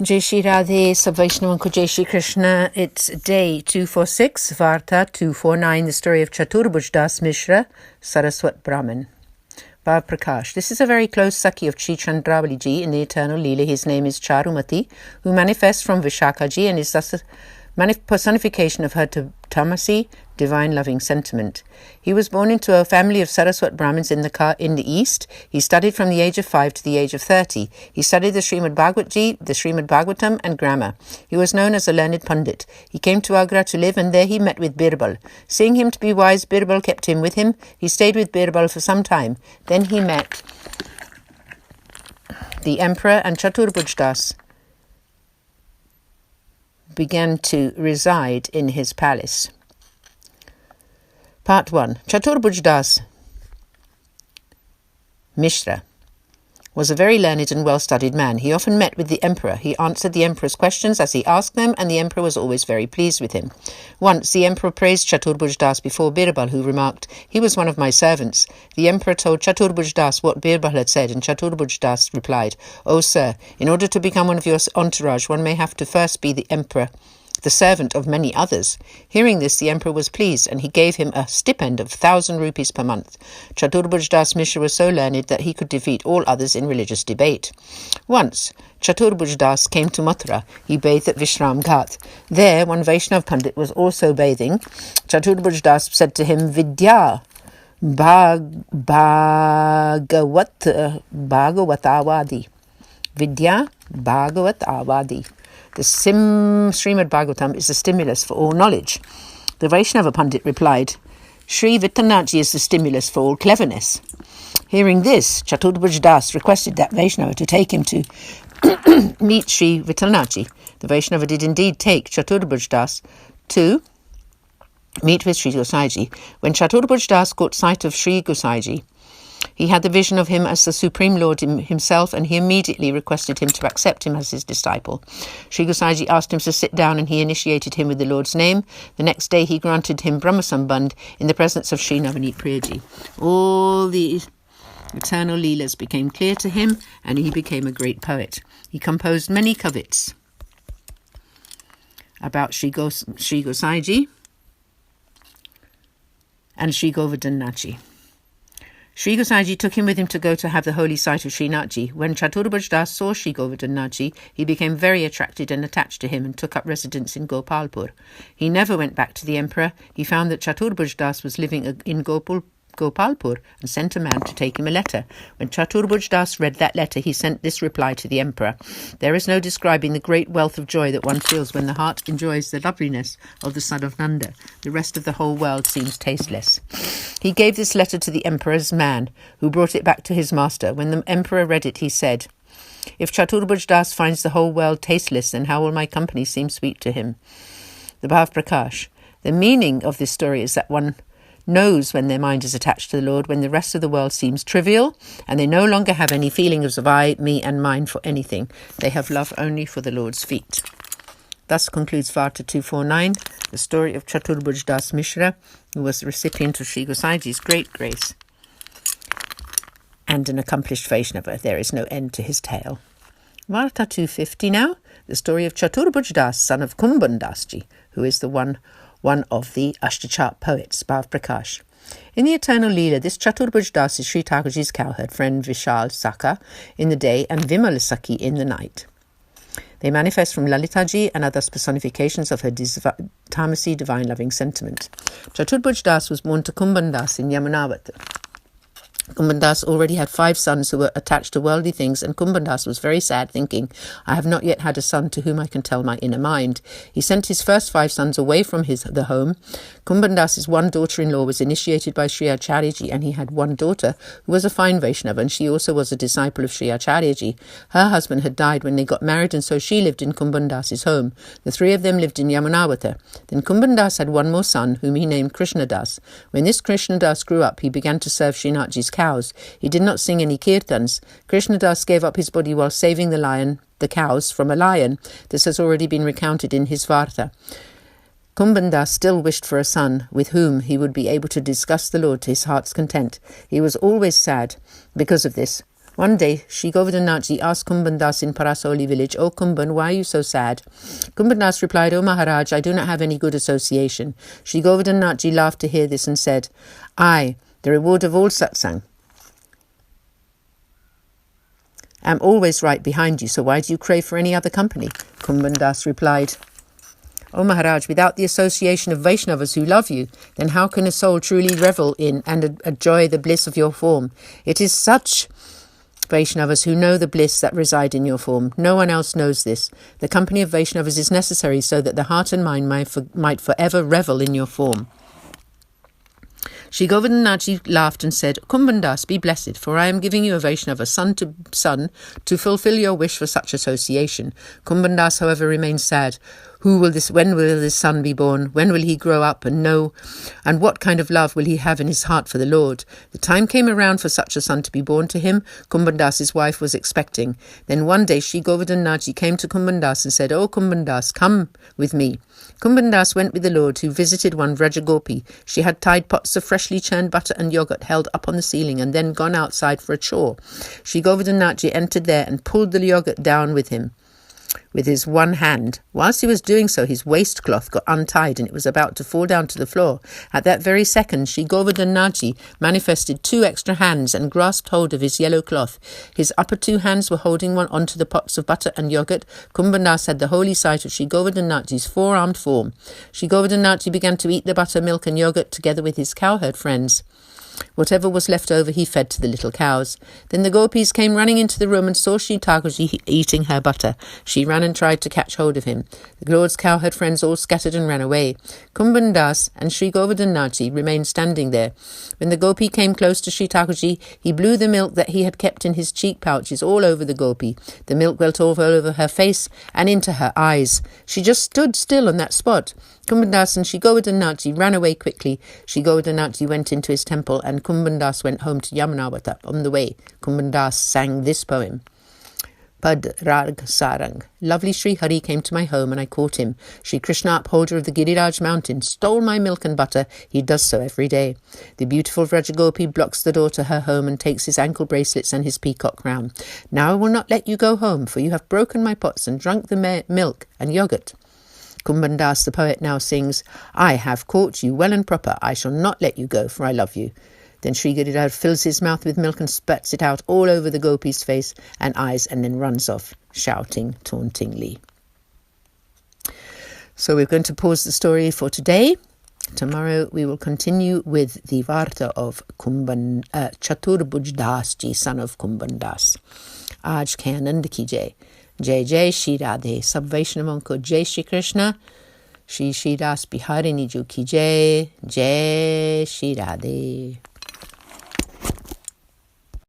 Jai Shri Radhe, Sab Vaishnav ko Jai Shri Krishna. It's day 246, Varta 249, the story of Chaturbhuj Das Mishra, Saraswat Brahmin. Bhav Prakash. This is a very close Sakhi of Sri Chandravali ji in the eternal Leela. His name is Charumati, who manifests from Vishakha ji and is thus a personification of her tamasi, divine loving sentiment. He was born into a family of Saraswat Brahmins in the east. He studied from the age of 5 to the age of 30. He studied the Srimad Bhagavatam and grammar. He was known as a learned Pandit. He came to Agra to live, and there he met with Birbal. Seeing him to be wise, Birbal kept him with him. He stayed with Birbal for some time. Then he met the emperor, and Chaturbhuj Das began to reside in his palace. Part 1. Chaturbhuj Das Mishra was a very learned and well-studied man. He often met with the emperor. He answered the emperor's questions as he asked them, and the emperor was always very pleased with him. Once, the emperor praised Chaturbhuj Das before Birbal, who remarked, "He was one of my servants." The emperor told Chaturbhuj Das what Birbal had said, and Chaturbhuj Das replied, "Oh, sir, in order to become one of your entourage, one may have to first be the servant of many others." Hearing this, the emperor was pleased, and he gave him a stipend of 1,000 rupees per month. Chaturbhuj Das Mishra was so learned that he could defeat all others in religious debate. Once, Chaturbhuj Das came to Mathura. He bathed at Vishram Ghat. There, one Vaishnav Pandit was also bathing. Chaturbhuj Das said to him, "Vidya Bhagavatavadi. Vidya Bhagavatavadi." The Srimad Bhagavatam is the stimulus for all knowledge. The Vaishnava Pandit replied, "Sri Vitthanaji is the stimulus for all cleverness." Hearing this, Chaturbhuj Das requested that Vaishnava to take him to meet Sri Vitthanaji. The Vaishnava did indeed take Chaturbhuj Das to meet with Sri Gosaiji. When Chaturbhuj Das caught sight of Sri Gosaiji, he had the vision of him as the Supreme Lord himself, and he immediately requested him to accept him as his disciple. Sri Gosaiji asked him to sit down, and he initiated him with the Lord's name. The next day he granted him Brahmasambandh in the presence of Sri Navneet Priyaji. All the eternal Leelas became clear to him, and he became a great poet. He composed many kavits about Sri Gosaiji and Sri Govardhanaji. Sri Gosaiji took him with him to go to have the holy sight of Srinathji. When Chaturbhuj Das saw Sri Govardhanaji, he became very attracted and attached to him and took up residence in Gopalpur. He never went back to the emperor. He found that Chaturbhuj Das was living in Gopalpur and sent a man to take him a letter. When Chaturbhuj Das read that letter, he sent this reply to the emperor: "There is no describing the great wealth of joy that one feels when the heart enjoys the loveliness of the son of Nanda. The rest of the whole world seems tasteless." He gave this letter to the emperor's man, who brought it back to his master. When the emperor read it, he said, "If Chaturbhuj Das finds the whole world tasteless, then how will my company seem sweet to him?" The Bhav Prakash. The meaning of this story is that one knows when their mind is attached to the Lord, when the rest of the world seems trivial, and they no longer have any feelings of I, me, and mine for anything. They have love only for the Lord's feet. Thus concludes Varta 249, the story of Chaturbhuj Das Mishra, who was the recipient of Sri Gosaiji's great grace and an accomplished Vaishnava. There is no end to his tale. Varta 250 now, the story of Chaturbhuj Das, son of Kumban Dasji, who is the one of the Ashtachart poets, Bhav Prakash. In the eternal Leela, this Chaturbhuj Das is Sri Thakurji's cowherd friend Vishal Sakha in the day and Vimal Sakhi in the night. They manifest from Lalitaji and are thus personifications of her tamasi, divine loving sentiment. Chaturbhuj Das was born to Kumban Das in Yamunavata. Kumban Das already had 5 sons who were attached to worldly things, and Kumban Das was very sad, thinking, "I have not yet had a son to whom I can tell my inner mind." He sent his first 5 sons away from the home. Kumban Das's one daughter-in-law was initiated by Sri Acharyaji, and he had one daughter who was a fine Vaishnava, and she also was a disciple of Sri Acharyaji. Her husband had died when they got married, and so she lived in Kumban Das's home. The 3 of them lived in Yamunavata. Then Kumban Das had one more son, whom he named Krishna Das. When this Krishna Das grew up, he began to serve Srinathji's cows. He did not sing any kirtans. Krishna Das gave up his body while saving the cows from a lion. This has already been recounted in his Varta. Kumban Das still wished for a son with whom he would be able to discuss the Lord to his heart's content. He was always sad because of this. One day, Shri Govardhanaji asked Kumban Das in Parasoli village, "O Kumban, why are you so sad?" Kumban Das replied, "O Maharaj, I do not have any good association." Shri Govardhanaji laughed to hear this and said, "I, the reward of all satsang, am always right behind you, so why do you crave for any other company?" Kumban Das replied, "O Maharaj, without the association of Vaishnavas who love you, then how can a soul truly revel in and enjoy the bliss of your form? It is such Vaishnavas who know the bliss that reside in your form. No one else knows this. The company of Vaishnavas is necessary so that the heart and mind might forever revel in your form." Shri Govardhanaji laughed and said, "Kumban Das, be blessed, for I am giving you a Vaishnava son to fulfill your wish for such association." Kumban Das, however, remained sad. When will this son be born? When will he grow up and know? And what kind of love will he have in his heart for the Lord? The time came around for such a son to be born to him. Kumban Das's wife was expecting. Then one day Shri Govardhanaji came to Kumban Das and said, "O Kumban Das, come with me." Kumban Das went with the Lord, who visited one Vraja Gopi. She had tied pots of freshly churned butter and yogurt held up on the ceiling and then gone outside for a chore. Shri Govardhanaji entered there and pulled the yogurt down with his one hand. Whilst he was doing so, his waistcloth got untied and it was about to fall down to the floor. At that very second, Shri Govardhanaji manifested 2 extra hands and grasped hold of his yellow cloth. His upper 2 hands were holding one onto the pots of butter and yogurt. Kumban Das had the holy sight of Shri Govardhanaji's 4-armed form. Shri Govardhanaji began to eat the butter, milk and yogurt together with his cowherd friends. Whatever was left over he fed to the little cows. Then the gopis came running into the room and saw Shri Thakurji eating her butter. She ran and tried to catch hold of him. The Lord's cowherd friends all scattered and ran away. Kumban Das and Shri Govardhanaji remained standing there. When the gopi came close to Shri Thakurji, he blew the milk that he had kept in his cheek pouches all over the gopi. The milk went all over her face and into her eyes. She just stood still on that spot. Kumban Das and Shri Govardhanaji ran away quickly. Shri Govardhanaji went into his temple and Kumban Das went home to Yamunawata. On the way, Kumban Das sang this poem. Pad Rag Sarang. Lovely Sri Hari came to my home and I caught him. Sri Krishna, upholder of the Giriraj mountain, stole my milk and butter. He does so every day. The beautiful Vraja Gopi blocks the door to her home and takes his ankle bracelets and his peacock crown. Now I will not let you go home, for you have broken my pots and drunk the milk and yogurt. Kumban Das, the poet, now sings, I have caught you well and proper. I shall not let you go, for I love you. Then Sri Giriraj fills his mouth with milk and spurts it out all over the gopi's face and eyes and then runs off, shouting tauntingly. So we're going to pause the story for today. Tomorrow we will continue with the Varta of Chaturbhuj Das ji, son of Kumban Das. Aaj ke Anand ki jai. Jai Jai Shri Radhe. Sab Vaishnavon ko Jai Shri Krishna. Shri Shri Das Bihari Niju ki Jai. Jai Shri Radhe.